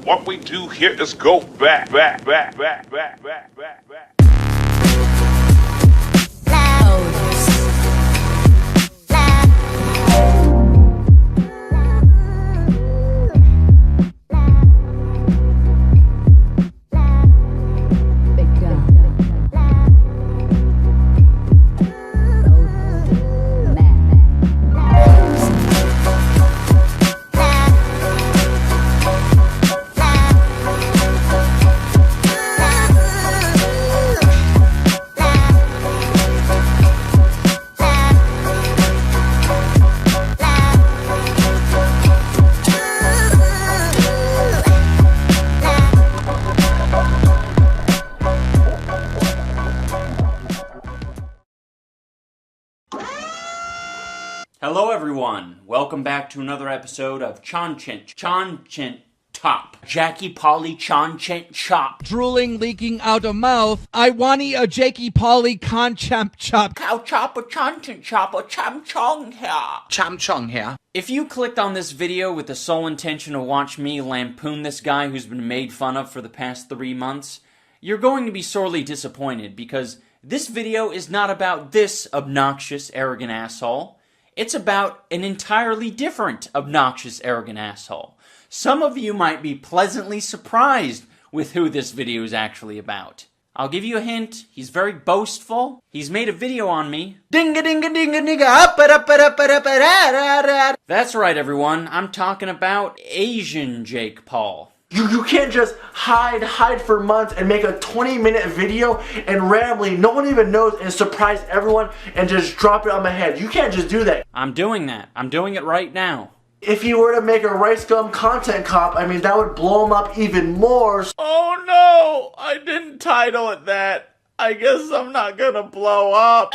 What we do here is go back. Hello everyone, welcome back to another episode of Chonchent Top. Jackie Polly Chonchent Chop. Drooling, leaking out of mouth. I wanty a Jakey Polly Conchemp Chop. Cow chop a Chonchent Chop a Cham Chong here. Cham Chong here. If you clicked on this video with the sole intention to watch me lampoon this guy who's been made fun of for the past 3 months, you're going to be sorely disappointed because this video is not about this obnoxious, arrogant asshole. It's about an entirely different obnoxious, arrogant asshole. Some of you might be pleasantly surprised with who this video is actually about. I'll give you a hint. He's very boastful. He's made a video on me. That's right, everyone. I'm talking about Asian Jake Paul. You can't just hide for months and make a 20-minute video and randomly, no one even knows, and surprise everyone and just drop it on my head. You can't just do that. I'm doing that. I'm doing it right now. If you were to make a Rice Gum content cop, I mean, that would blow him up even more. Oh no! I didn't title it that. I guess I'm not gonna blow up.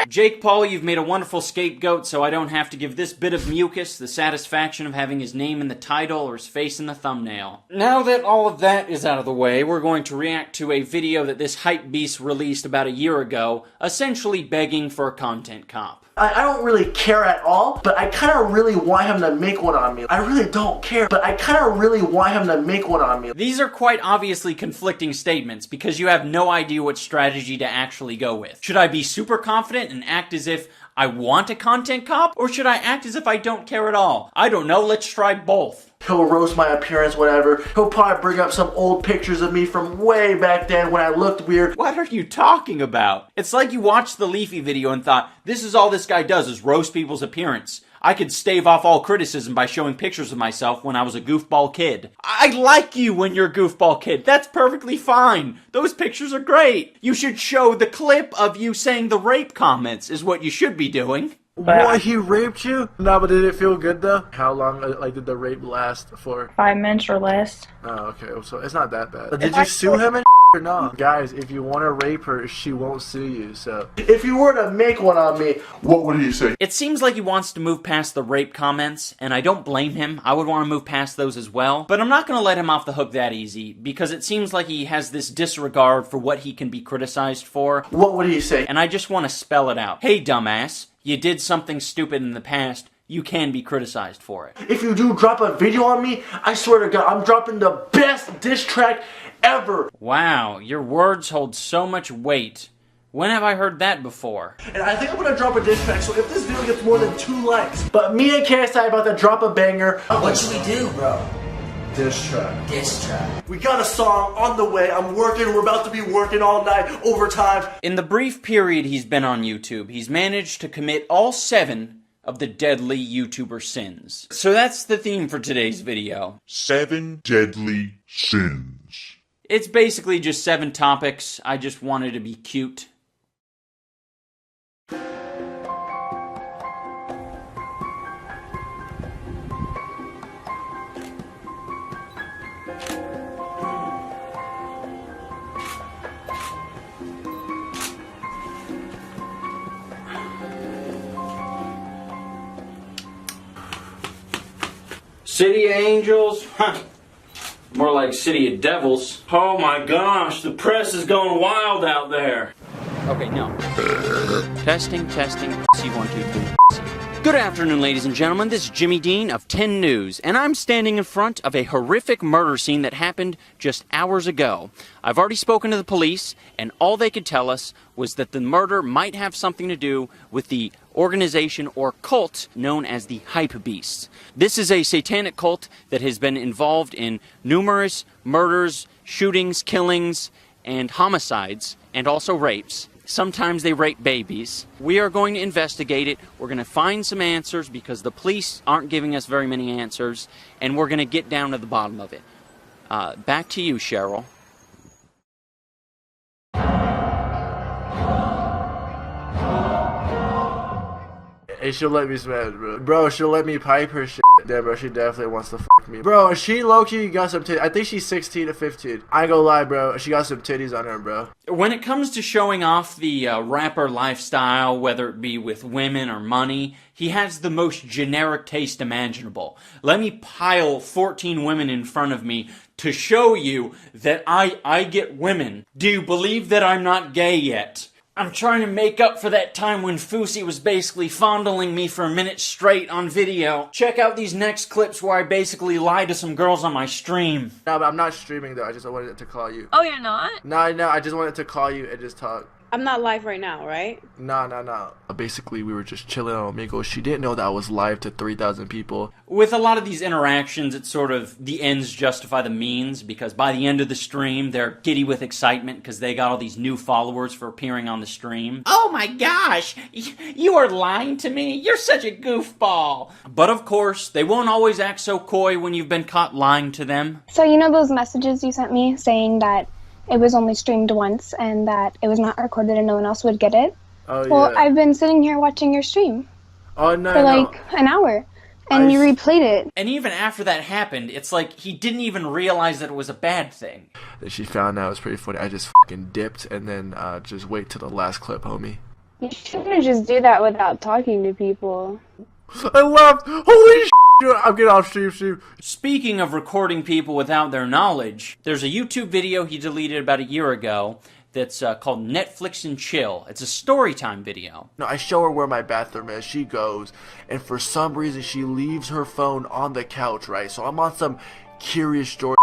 Jake Paul, you've made a wonderful scapegoat, so I don't have to give this bit of mucus the satisfaction of having his name in the title or his face in the thumbnail. Now that all of that is out of the way, we're going to react to a video that this hypebeast released about a year ago, essentially begging for a content cop. I don't really care at all, but I kind of really want him to make one on me. I really don't care, but I kind of really want him to make one on me. These are quite obviously conflicting statements because you have no idea what strategy to actually go with. Should I be super confident and act as if I want a content cop, or should I act as if I don't care at all? I don't know, let's try both. He'll roast my appearance, whatever. He'll probably bring up some old pictures of me from way back then when I looked weird. What are you talking about? It's like you watched the Leafy video and thought, this is all this guy does is roast people's appearance. I could stave off all criticism by showing pictures of myself when I was a goofball kid. I like you when you're a goofball kid. That's perfectly fine. Those pictures are great. You should show the clip of you saying the rape comments is what you should be doing. What, he raped you? No, but did it feel good though? How long did the rape last for? 5 minutes or less. Oh, okay, so it's not that bad. Did you sue him and or no? Guys, if you want to rape her, she won't sue you, so. If you were to make one on me, what would he say? It seems like he wants to move past the rape comments, and I don't blame him. I would want to move past those as well. But I'm not going to let him off the hook that easy, because it seems like he has this disregard for what he can be criticized for. What would he say? And I just want to spell it out. Hey, dumbass. You did something stupid in the past, you can be criticized for it. If you do drop a video on me, I swear to God, I'm dropping the best diss track ever. Wow, your words hold so much weight. When have I heard that before? And I think I'm gonna drop a diss track, so if this video gets more than 2 likes, but me and KSI about to drop a banger. What should we do, bro? Diss track. Diss track. We got a song on the way. I'm working. We're about to be working all night, overtime. In the brief period he's been on YouTube, he's managed to commit all 7 of the deadly YouTuber sins. So that's the theme for today's video. 7 deadly sins. It's basically just 7 topics. I just wanted to be cute. City of Angels? Huh. More like City of Devils. Oh my gosh, the press is going wild out there. Okay, no. Testing, C1, 2, 3. Good afternoon, ladies and gentlemen. This is Jimmy Dean of 10 News, and I'm standing in front of a horrific murder scene that happened just hours ago. I've already spoken to the police, and all they could tell us was that the murder might have something to do with the organization or cult known as the Hype Beasts. This is a satanic cult that has been involved in numerous murders, shootings, killings, and homicides, and also rapes. Sometimes they rape babies. We are going to investigate it. We're going to find some answers because the police aren't giving us very many answers, and we're going to get down to the bottom of it. Back to you, Cheryl. Hey, she'll let me smash, bro. Bro, she'll let me pipe her shit. Yeah, bro, she definitely wants to fuck me. Bro, she low-key got some titties. I think she's 16 to 15. I ain't gonna lie, bro. She got some titties on her, bro. When it comes to showing off the rapper lifestyle, whether it be with women or money, he has the most generic taste imaginable. Let me pile 14 women in front of me to show you that I get women. Do you believe that I'm not gay yet? I'm trying to make up for that time when Fousey was basically fondling me for a minute straight on video. Check out these next clips where I basically lie to some girls on my stream. No, but I'm not streaming though. I just wanted to call you. Oh, you're not? No, I just wanted to call you and just talk. I'm not live right now, right? No. Basically, we were just chilling on Omegle. She didn't know that I was live to 3,000 people. With a lot of these interactions, it's sort of the ends justify the means, because by the end of the stream, they're giddy with excitement because they got all these new followers for appearing on the stream. Oh my gosh, you are lying to me? You're such a goofball. But of course, they won't always act so coy when you've been caught lying to them. So you know those messages you sent me saying that it was only streamed once and that it was not recorded and no one else would get it? Oh, well, yeah. I've been sitting here watching your stream Oh, no, for like an hour, and you replayed it. And even after that happened, it's like he didn't even realize that it was a bad thing. That she found out it was pretty funny. I just fucking dipped and then just wait till the last clip, homie. You shouldn't just do that without talking to people. I left! Holy shit! I'm getting off stream. Speaking of recording people without their knowledge, there's a YouTube video he deleted about a year ago that's called Netflix and Chill. It's a story time video. No, I show her where my bathroom is. She goes, and for some reason she leaves her phone on the couch, right? So I'm on some curious story.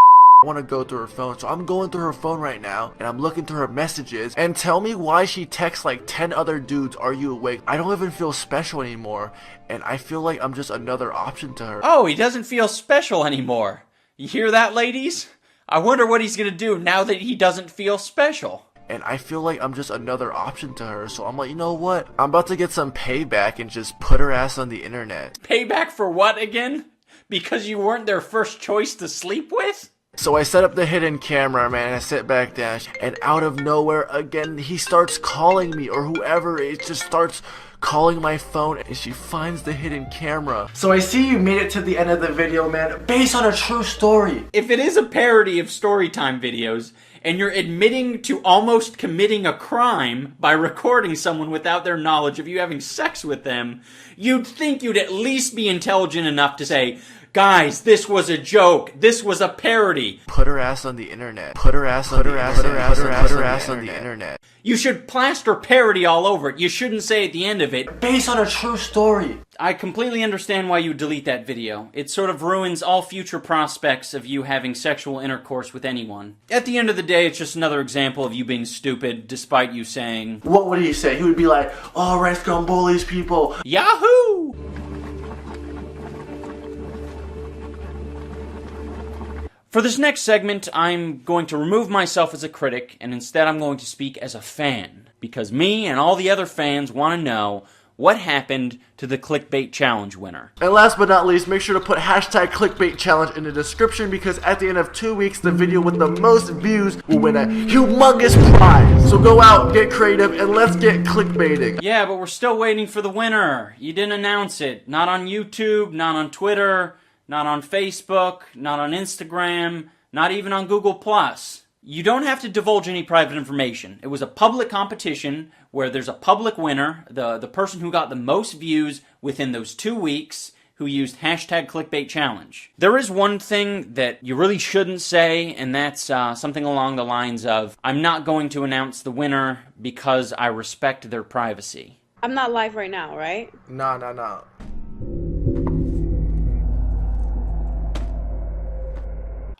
I want to go through her phone, so I'm going through her phone right now, and I'm looking through her messages, and tell me why she texts like 10 other dudes, "Are you awake?" I don't even feel special anymore, and I feel like I'm just another option to her. Oh, he doesn't feel special anymore. You hear that, ladies? I wonder what he's gonna do now that he doesn't feel special. And I feel like I'm just another option to her, so I'm like, you know what? I'm about to get some payback and just put her ass on the internet. Payback for what again? Because you weren't their first choice to sleep with? So I set up the hidden camera, man, and I sit back down, and out of nowhere, again, he starts calling me, or whoever, it just starts calling my phone, and she finds the hidden camera. So I see you made it to the end of the video, man, based on a true story. If it is a parody of storytime videos, and you're admitting to almost committing a crime by recording someone without their knowledge of you having sex with them, you'd think you'd at least be intelligent enough to say, guys, this was a joke. This was a parody. Put her ass on the internet. Put her ass on the internet. You should plaster parody all over it. You shouldn't say at the end of it, Based on a true story. I completely understand why you delete that video. It sort of ruins all future prospects of you having sexual intercourse with anyone. At the end of the day, it's just another example of you being stupid, despite you saying, What would he say? He would be like, oh, Rice Gum bullies people. Yahoo! For this next segment, I'm going to remove myself as a critic, and instead I'm going to speak as a fan. Because me and all the other fans want to know what happened to the clickbait challenge winner. And last but not least, make sure to put hashtag clickbait challenge in the description, because at the end of 2 weeks, the video with the most views will win a humongous prize. So go out, get creative, and let's get clickbaiting. Yeah, but we're still waiting for the winner. You didn't announce it. Not on YouTube, not on Twitter, not on Facebook, not on Instagram, not even on Google+. You don't have to divulge any private information. It was a public competition where there's a public winner, the person who got the most views within those 2 weeks, who used hashtag clickbait challenge. There is one thing that you really shouldn't say, and that's something along the lines of, I'm not going to announce the winner because I respect their privacy. I'm not live right now, right? No.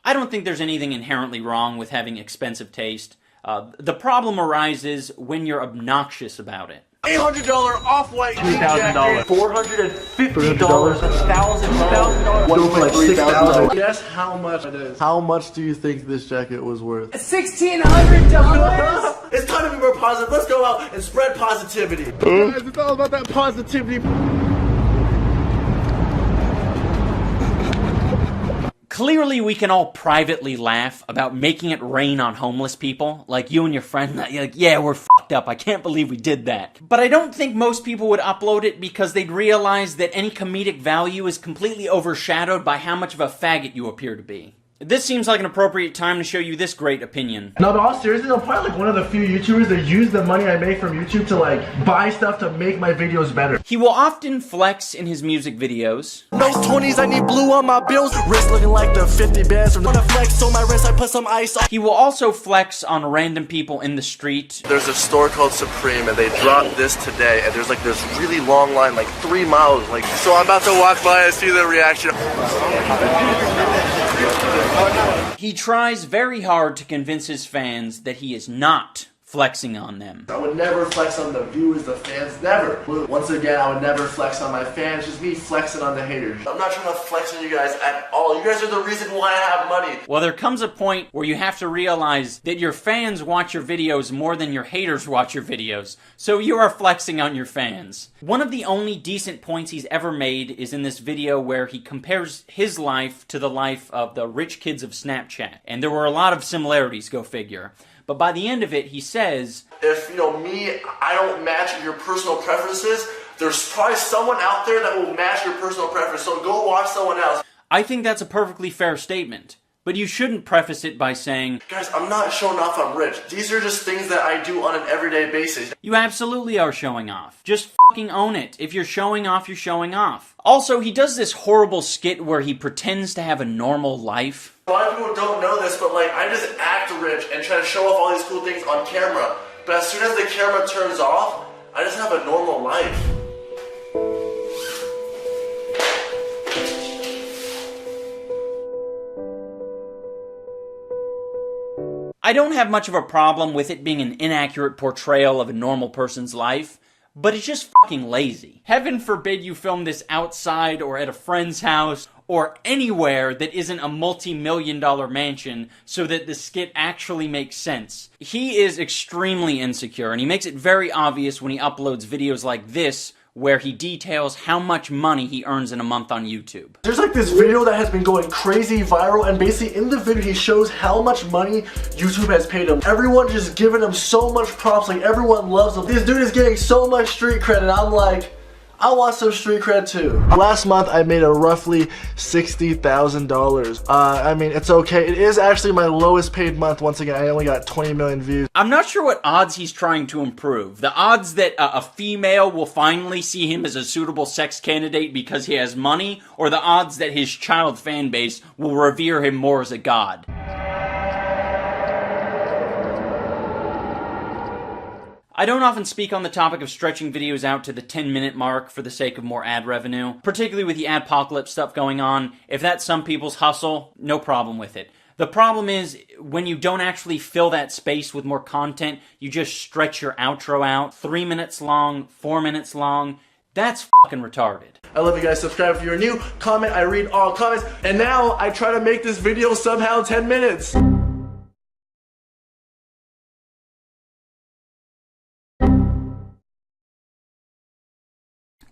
I don't think there's anything inherently wrong with having expensive taste. The problem arises when you're obnoxious about it. $800 off-white $2,000. $450. That's $1,000. One for like $6,000. Guess how much it is. How much do you think this jacket was worth? $1,600. It's time to be more positive. Let's go out and spread positivity. Guys, it's all about that positivity. Clearly, we can all privately laugh about making it rain on homeless people. Like you and your friend, like, yeah, we're fucked up. I can't believe we did that. But I don't think most people would upload it because they'd realize that any comedic value is completely overshadowed by how much of a faggot you appear to be. This seems like an appropriate time to show you this great opinion. No, but all seriously, I'm probably like one of the few YouTubers that use the money I make from YouTube to like buy stuff to make my videos better. He will often flex in his music videos. Those 20s, I need blue on my bills. Wrist looking like the 50 bands from the flex on my wrist. I put some ice on. He will also flex on random people in the street. There's a store called Supreme and they dropped this today and there's like this really long line, like 3 miles. Like, so I'm about to walk by and see the reaction. He tries very hard to convince his fans that he is not flexing on them. I would never flex on the viewers, the fans, never. Once again, I would never flex on my fans, just me flexing on the haters. I'm not trying to flex on you guys at all. You guys are the reason why I have money. Well, there comes a point where you have to realize that your fans watch your videos more than your haters watch your videos, so you are flexing on your fans. One of the only decent points he's ever made is in this video where he compares his life to the life of the rich kids of Snapchat, and there were a lot of similarities, go figure. But by the end of it, he says, if, me, I don't match your personal preferences, there's probably someone out there that will match your personal preference, so go watch someone else. I think that's a perfectly fair statement. But you shouldn't preface it by saying, guys, I'm not showing off I'm rich. These are just things that I do on an everyday basis. You absolutely are showing off. Just fucking own it. If you're showing off, you're showing off. Also, he does this horrible skit where he pretends to have a normal life. A lot of people don't know this, but I just act rich and try to show off all these cool things on camera. But as soon as the camera turns off, I just have a normal life. I don't have much of a problem with it being an inaccurate portrayal of a normal person's life, but it's just fucking lazy. Heaven forbid you film this outside or at a friend's house or anywhere that isn't a multi-million-dollar mansion so that the skit actually makes sense. He is extremely insecure, and he makes it very obvious when he uploads videos like this where he details how much money he earns in a month on YouTube. There's this video that has been going crazy viral, and basically in the video he shows how much money YouTube has paid him. Everyone just giving him so much props, everyone loves him. This dude is getting so much street cred, and I'm like, I want some street cred too. Last month I made a roughly $60,000. I mean, it's okay. It is actually my lowest paid month. Once again, I only got 20 million views. I'm not sure what odds he's trying to improve. The odds that a female will finally see him as a suitable sex candidate because he has money, or the odds that his child fan base will revere him more as a god. I don't often speak on the topic of stretching videos out to the 10-minute mark for the sake of more ad revenue, particularly with the adpocalypse stuff going on. If that's some people's hustle, no problem with it. The problem is, when you don't actually fill that space with more content, you just stretch your outro out, 3 minutes long, 4 minutes long. That's fucking retarded. I love you guys. Subscribe if you're new. Comment, I read all comments. And now, I try to make this video somehow 10 minutes.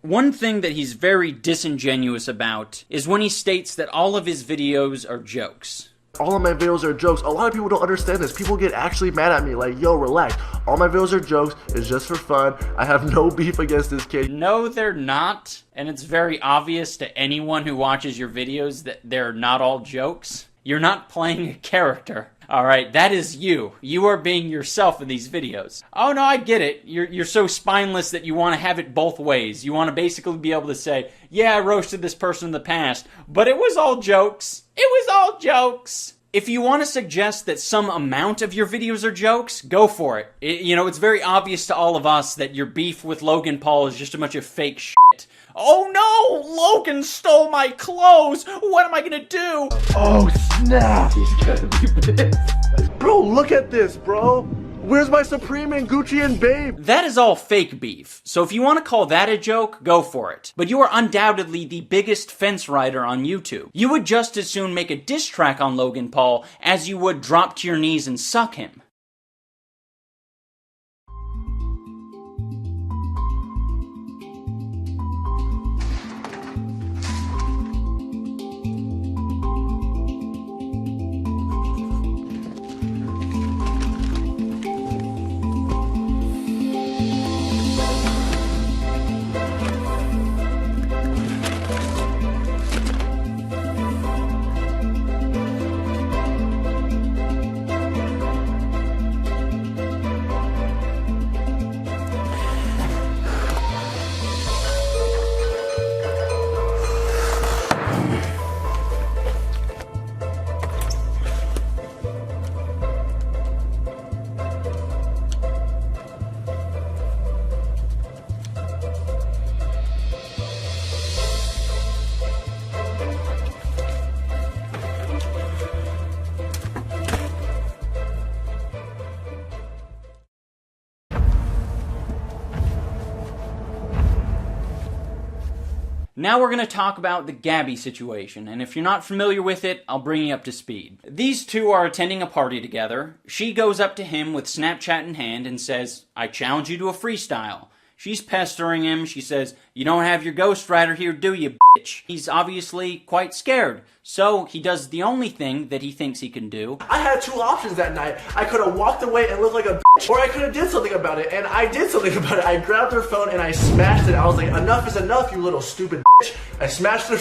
One thing that he's very disingenuous about is when he states that all of his videos are jokes. All of my videos are jokes. A lot of people don't understand this. People get actually mad at me, like, yo, relax. All my videos are jokes. It's just for fun. I have no beef against this kid. No, they're not. And it's very obvious to anyone who watches your videos that they're not all jokes. You're not playing a character. Alright, that is you. You are being yourself in these videos. Oh no, I get it. You're so spineless that you want to have it both ways. You want to basically be able to say, yeah, I roasted this person in the past, but it was all jokes. It was all jokes. If you want to suggest that some amount of your videos are jokes, go for it. It's very obvious to all of us that your beef with Logan Paul is just a bunch of fake shit. Oh no! Logan stole my clothes! What am I gonna do? Oh snap! He's gonna be pissed. Bro, look at this, bro. Where's my Supreme and Gucci and Babe? That is all fake beef, so if you want to call that a joke, go for it. But you are undoubtedly the biggest fence rider on YouTube. You would just as soon make a diss track on Logan Paul as you would drop to your knees and suck him. Now we're going to talk about the Gabby situation, and if you're not familiar with it, I'll bring you up to speed. These two are attending a party together. She goes up to him with Snapchat in hand and says, "I challenge you to a freestyle." She's pestering him. She says, "You don't have your ghostwriter here, do you, bitch?" He's obviously quite scared, so he does the only thing that he thinks he can do. I had two options that night. I could have walked away and looked like a bitch, or I could have did something about it, and I did something about it. I grabbed her phone and I smashed it. I was like, enough is enough, you little stupid bitch. I smashed her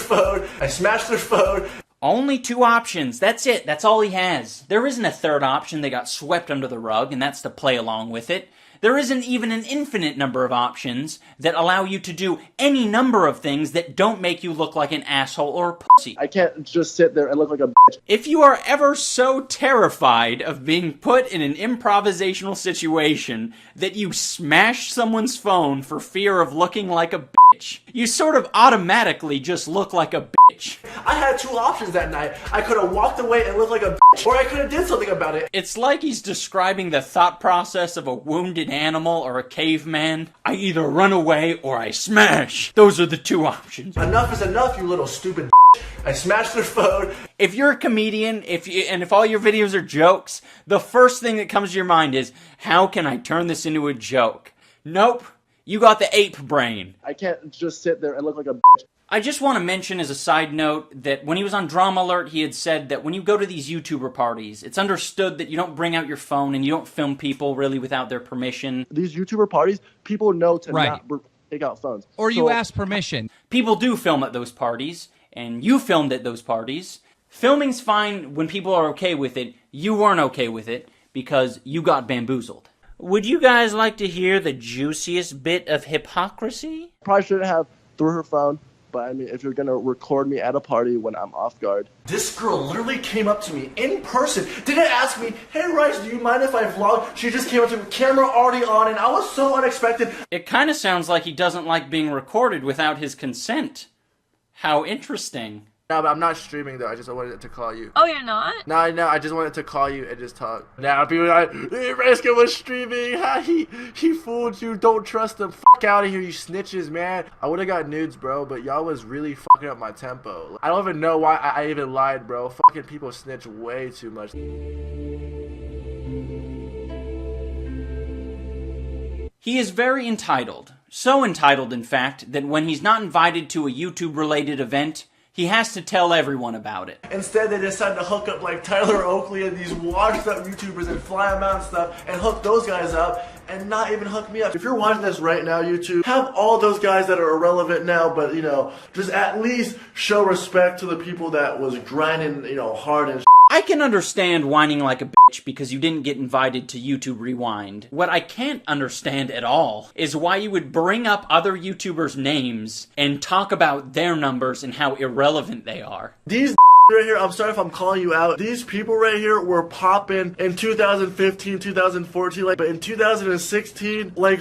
phone. Only two options. That's it. That's all he has. There isn't a third option that got swept under the rug, and that's to play along with it. There isn't even an infinite number of options that allow you to do any number of things that don't make you look like an asshole or a pussy. I can't just sit there and look like a bitch. If you are ever so terrified of being put in an improvisational situation that you smash someone's phone for fear of looking like a bitch, you sort of automatically just look like a bitch. I had two options that night. I could have walked away and looked like a bitch, or I could have did something about it. It's like he's describing the thought process of a wounded animal or a caveman. I either run away or I smash. Those are the two options. Enough is enough, you little stupid bitch. I smashed their phone. If you're a comedian, if all your videos are jokes, the first thing that comes to your mind is, how can I turn this into a joke? Nope. You got the ape brain. I can't just sit there and look like a bitch. I just want to mention as a side note that when he was on Drama Alert, he had said that when you go to these YouTuber parties, it's understood that you don't bring out your phone and you don't film people really without their permission. These YouTuber parties, people know to not take out phones. Or you ask permission. People do film at those parties, and you filmed at those parties. Filming's fine when people are okay with it. You weren't okay with it because you got bamboozled. Would you guys like to hear the juiciest bit of hypocrisy? Probably shouldn't have threw her phone. But I mean, if you're gonna record me at a party when I'm off guard. This girl literally came up to me in person. Didn't ask me, "Hey Rice, do you mind if I vlog?" She just came up to me, camera already on, and I was so unexpected. It kind of sounds like he doesn't like being recorded without his consent. How interesting. No, but I'm not streaming though. I just wanted to call you. Oh, you're not? No, I just wanted to call you and just talk. Now people are like, hey, Reskin was streaming. He fooled you. Don't trust him. Fuck out of here, you snitches, man. I would have got nudes, bro, but y'all was really fucking up my tempo. I don't even know why I even lied, bro. Fucking people snitch way too much. He is very entitled. So entitled, in fact, that when he's not invited to a YouTube-related event, he has to tell everyone about it. Instead, they decided to hook up like Tyler Oakley and these washed up YouTubers and fly them out and stuff and hook those guys up and not even hook me up. If you're watching this right now, YouTube, have all those guys that are irrelevant now, but, you know, just at least show respect to the people that was grinding, you know, hard and I can understand whining like a bitch because you didn't get invited to YouTube Rewind. What I can't understand at all is why you would bring up other YouTubers' names and talk about their numbers and how irrelevant they are. These right here, I'm sorry if I'm calling you out. These people right here were popping in 2015, 2014, like, but in 2016, like,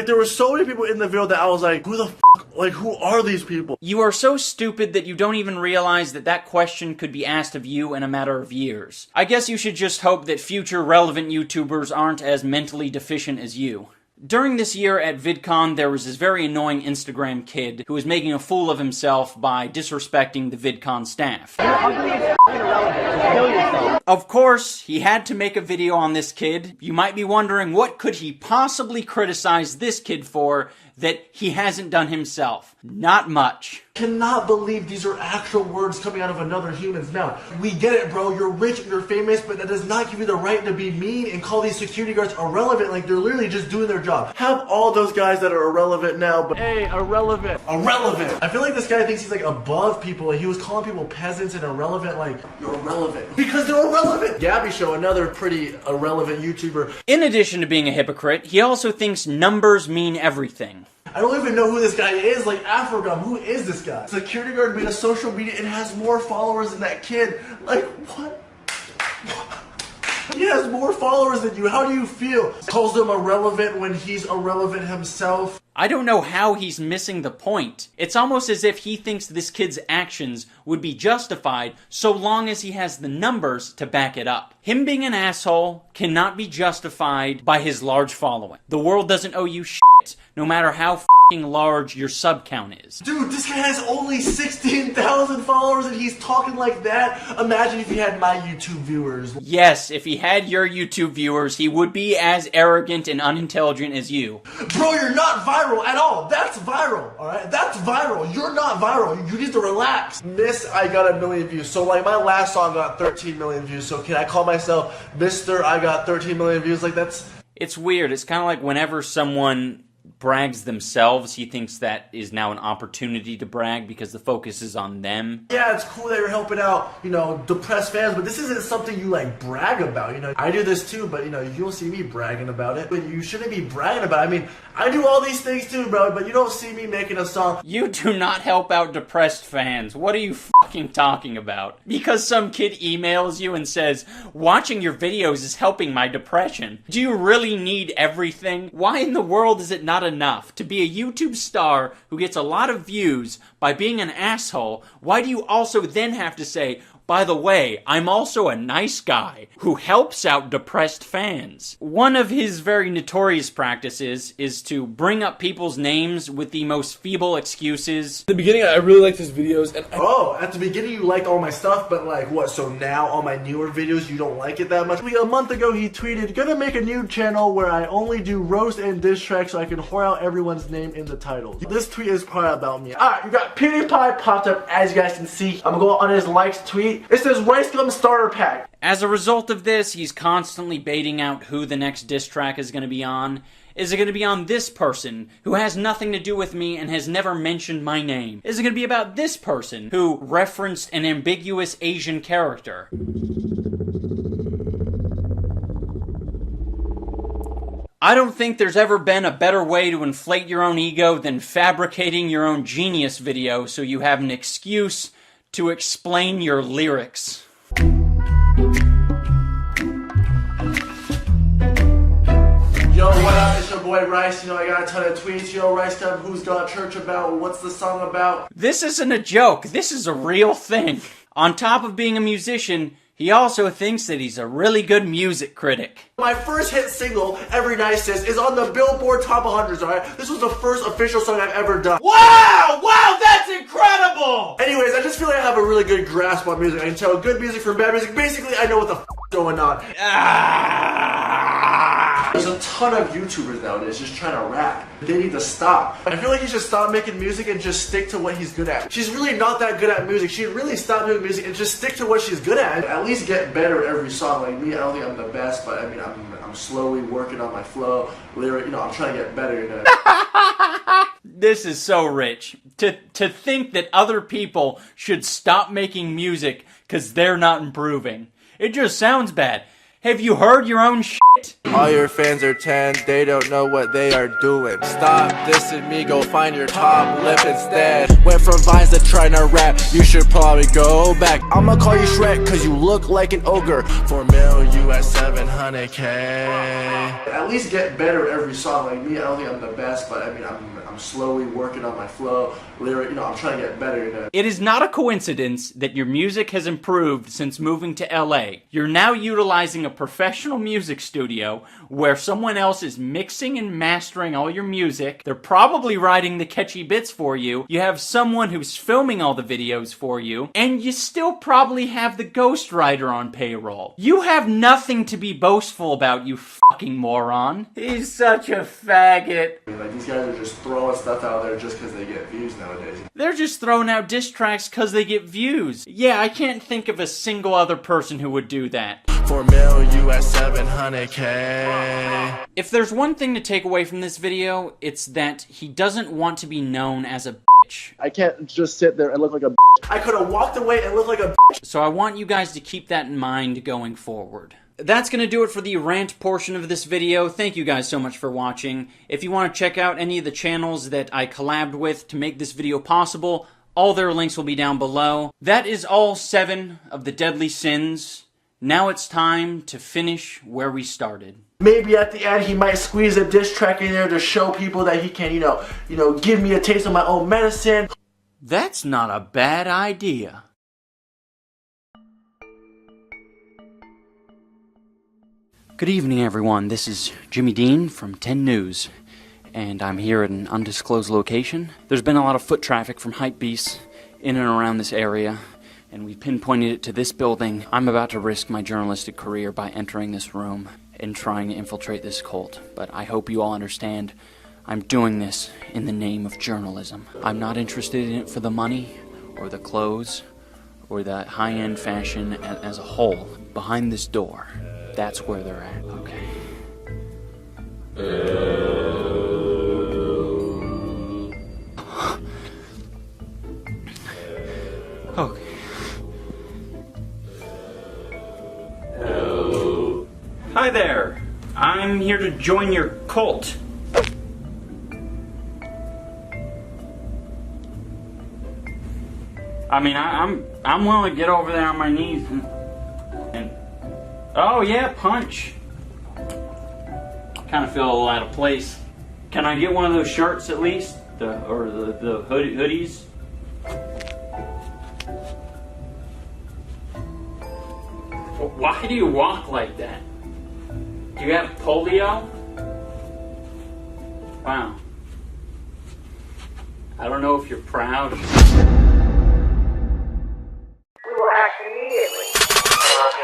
there were so many people in the video that I was like, who the fuck, like, who are these people? You are so stupid that you don't even realize that that question could be asked of you in a matter of years. I guess you should just hope that future relevant YouTubers aren't as mentally deficient as you. During this year at VidCon, there was this very annoying Instagram kid who was making a fool of himself by disrespecting the VidCon staff. Of course, he had to make a video on this kid. You might be wondering, what could he possibly criticize this kid for that he hasn't done himself? Not much. Cannot believe these are actual words coming out of another human's mouth. We get it, bro. You're rich, you're famous, but that does not give you the right to be mean and call these security guards irrelevant. Like, they're literally just doing their job. Have all those guys that are irrelevant now, but hey, irrelevant. Irrelevant. I feel like this guy thinks he's like above people. Like, he was calling people peasants and irrelevant. Like, you're irrelevant because they're irrelevant. Gabby Show, another pretty irrelevant YouTuber. In addition to being a hypocrite, he also thinks numbers mean everything. I don't even know who this guy is, like Afrogum, who is this guy? Security guard made a social media and has more followers than that kid. Like, what? He has more followers than you, how do you feel? Calls them irrelevant when he's irrelevant himself. I don't know how he's missing the point. It's almost as if he thinks this kid's actions would be justified so long as he has the numbers to back it up. Him being an asshole cannot be justified by his large following. The world doesn't owe you shit, no matter how f***ing large your sub count is. Dude, this guy has only 16,000 followers and he's talking like that. Imagine if he had my YouTube viewers. Yes, if he had your YouTube viewers, he would be as arrogant and unintelligent as you. Bro, you're not viral at all. That's viral, alright? That's viral. You're not viral. You need to relax. Miss, I got 1 million views. So, like, my last song got 13 million views. So, can I call myself Mr. I got 13 million views? Like, that's... It's weird. It's kind of like whenever someone brags themselves, he thinks that is now an opportunity to brag because the focus is on them. Yeah, it's cool that you're helping out, you know, depressed fans, but this isn't something you, like, brag about, you know. I do this too, but, you know, you don't see me bragging about it, but you shouldn't be bragging about it. I mean, I do all these things too, bro, but you don't see me making a song. You do not help out depressed fans. What are you fucking talking about? Because some kid emails you and says, watching your videos is helping my depression. Do you really need everything? Why in the world is it not enough to be a YouTube star who gets a lot of views by being an asshole? Why do you also then have to say, by the way, I'm also a nice guy who helps out depressed fans? One of his very notorious practices is to bring up people's names with the most feeble excuses. At the beginning, I really liked his videos, and Oh, at the beginning you liked all my stuff, but like, what, so now all my newer videos you don't like it that much? A month ago he tweeted, gonna make a new channel where I only do roast and diss tracks so I can whore out everyone's name in the title. This tweet is probably about me. Alright, you got PewDiePie popped up, as you guys can see. I'm gonna go on his likes tweet. It says Rice Gum Starter Pack. As a result of this, he's constantly baiting out who the next diss track is going to be on. Is it going to be on this person who has nothing to do with me and has never mentioned my name? Is it going to be about this person who referenced an ambiguous Asian character? I don't think there's ever been a better way to inflate your own ego than fabricating your own genius video so you have an excuse to explain your lyrics. Yo, what up? It's your boy Rice. You know, I got a ton of tweets. Yo, Rice Gum, who's got church about? What's the song about? This isn't a joke. This is a real thing. On top of being a musician, he also thinks that he's a really good music critic. My first hit single, Every Night Sis, is on the Billboard Top 100s, alright? This was the first official song I've ever done. Wow! Wow, that's incredible! Anyways, I just feel like I have a really good grasp on music. I can tell good music from bad music. Basically, I know what the f going on. There's a ton of YouTubers nowadays just trying to rap. They need to stop. I feel like he should stop making music and just stick to what he's good at. She's really not that good at music. She should really stop doing music and just stick to what she's good at. At least get better at every song. Like me, I don't think I'm the best, but I mean, I'm slowly working on my flow, lyric, you know, I'm trying to get better, you know. This is so rich. To think that other people should stop making music because they're not improving. It just sounds bad. Have you heard your own shit? All your fans are 10, they don't know what they are doing. Stop dissing me, go find your top lip instead. Went from vines to trying to rap, you should probably go back. I'ma call you Shrek, cause you look like an ogre. For a mil, you at 700K. At least get better every song. Like me, I don't think I'm the best, but I mean, I'm slowly working on my flow, lyric, you know, I'm trying to get better, you know. It is not a coincidence that your music has improved since moving to LA. You're now utilizing a professional music studio where someone else is mixing and mastering all your music. They're probably writing the catchy bits for you. You have someone who's filming all the videos for you, and you still probably have the ghostwriter on payroll. You have nothing to be boastful about, you fucking moron. He's such a faggot. I mean, like, these guys are just throwing stuff out there just because they get views nowadays. They're just throwing out diss tracks because they get views. Yeah, I can't think of a single other person who would do that. For a mil, you at 700K. If there's one thing to take away from this video, it's that he doesn't want to be known as a bitch. I can't just sit there and look like a I could have walked away and looked like a So I want you guys to keep that in mind going forward. That's going to do it for the rant portion of this video. Thank you guys so much for watching. If you want to check out any of the channels that I collabed with to make this video possible, all their links will be down below. That is all 7 of the deadly sins. Now it's time to finish where we started. Maybe at the end he might squeeze a diss track in there to show people that he can, you know, give me a taste of my own medicine. That's not a bad idea. Good evening, everyone. This is Jimmy Dean from 10 News, and I'm here at an undisclosed location. There's been a lot of foot traffic from hypebeasts in and around this area, and we pinpointed it to this building. I'm about to risk my journalistic career by entering this room and trying to infiltrate this cult, but I hope you all understand I'm doing this in the name of journalism. I'm not interested in it for the money, or the clothes, or the high-end fashion as a whole. Behind this door, that's where they're at. Okay. Okay. Hi there. I'm here to join your cult. I mean, I'm willing to get over there on my knees and oh yeah, punch. Kind of feel a little out of place. Can I get one of those shirts at least? The hoodies? Why do you walk like that? Do you have polio? Wow. I don't know if you're proud. We will act immediately.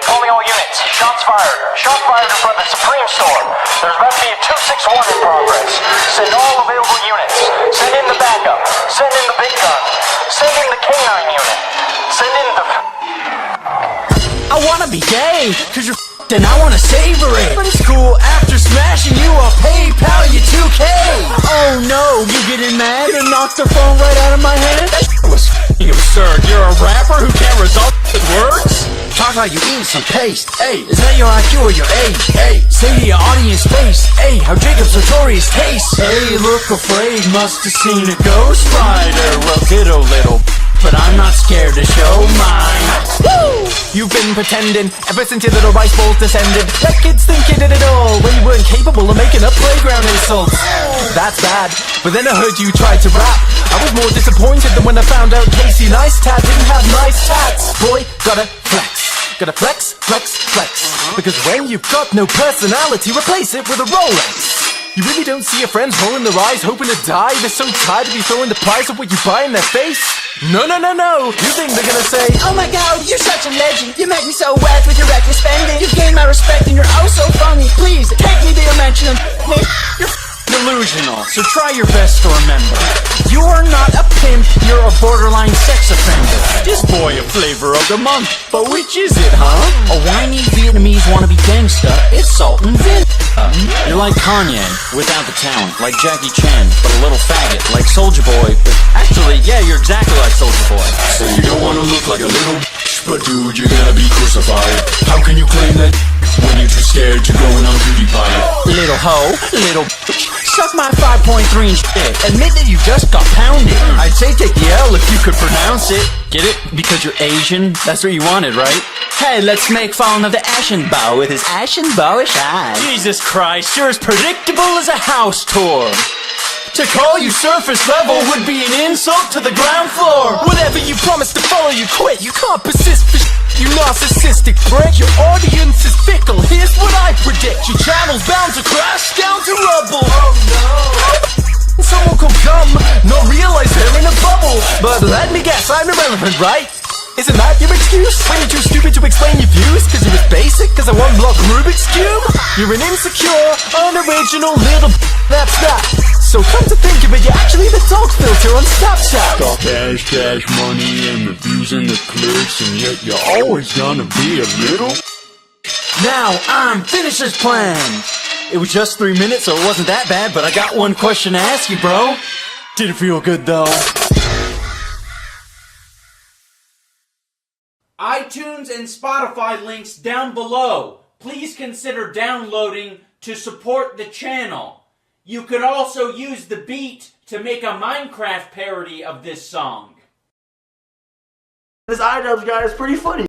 Calling all units. Shots fired. Shots fired in front of the Supreme Store. There's about to be a 261 in progress. Send all available units. Send in the backup. Send in the big gun. Send in the K9 unit. Send in the... I wanna be gay, cause you're and I wanna savor it. But it's cool, after smashing you, I'll PayPal you 2K. Oh no, you getting mad and knocked the phone right out of my hand? That was absurd. You're a rapper who can't resolve with words? Talk like you eating some paste. Hey, is that your IQ or your age? Hey, say to your audience face. Hey, how Jacob Sartorius tastes. Hey, look afraid, must have seen a ghost rider. Well, ditto little, but I'm not scared to show mine. Woo! You've been pretending ever since your little rice bowls descended. That kids think you did it all when you weren't capable of making up playground insults. That's bad, but then I heard you tried to rap. I was more disappointed than when I found out Casey Neistat didn't have nice tats. Boy, gotta flex. Gotta flex, flex, flex. Because when you've got no personality, replace it with a Rolex. You really don't see your friends rolling their eyes, hoping to die? They're so tired of you throwing the price of what you buy in their face? No, no, no, no. You think they're gonna say, oh my god, you're such a legend. You make me so wet with your reckless spending. You've gained my respect and you're oh so funny. Please, take me to your mansion and me. You're delusional, so try your best to remember. You're not a pimp, you're a borderline sex offender. This boy a flavor of the month, but which is it, huh? A whiny Vietnamese wannabe gangsta, it's Salt and Vin. You're like Kanye, without the talent, like Jackie Chan, but a little faggot, like Soulja Boy. Actually, yeah, you're exactly like Soulja Boy. So you don't wanna look like a little bitch, but dude, you're gonna be crucified. How can you claim that when you hoe, little bitch. Suck my 5.3 and shit. Admit that you just got pounded. I'd say take the L if you could pronounce it. Get it? Because you're Asian? That's what you wanted, right? Hey, let's make fun of the Ashenbow with his Ashenbowish eyes. Jesus Christ, you're as predictable as a house tour. To call you surface level would be an insult to the ground floor. Whatever you promise to follow, you quit. You can't persist for you narcissistic prick. Your audience is fickle. Here's what I predict. Your channel's bound to crash down to rubble. Oh no. Someone could come, not realize they're in a bubble. But let me guess, I'm irrelevant, right? Isn't that your excuse? When you're too stupid to explain your views? Cause you're as basic as a one-block Rubik's Cube? You're an insecure, unoriginal little that's that. So come to think of it, you're actually the dog filter on Snapchat. Got cash, cash money, and the views and the clicks, and yet you're always gonna be a little. Now I'm finished as planned. It was just 3 minutes, so it wasn't that bad, but I got one question to ask you, bro. Did it feel good, though? iTunes and Spotify links down below. Please consider downloading to support the channel. You could also use the beat to make a Minecraft parody of this song. This idubbbz guy is pretty funny.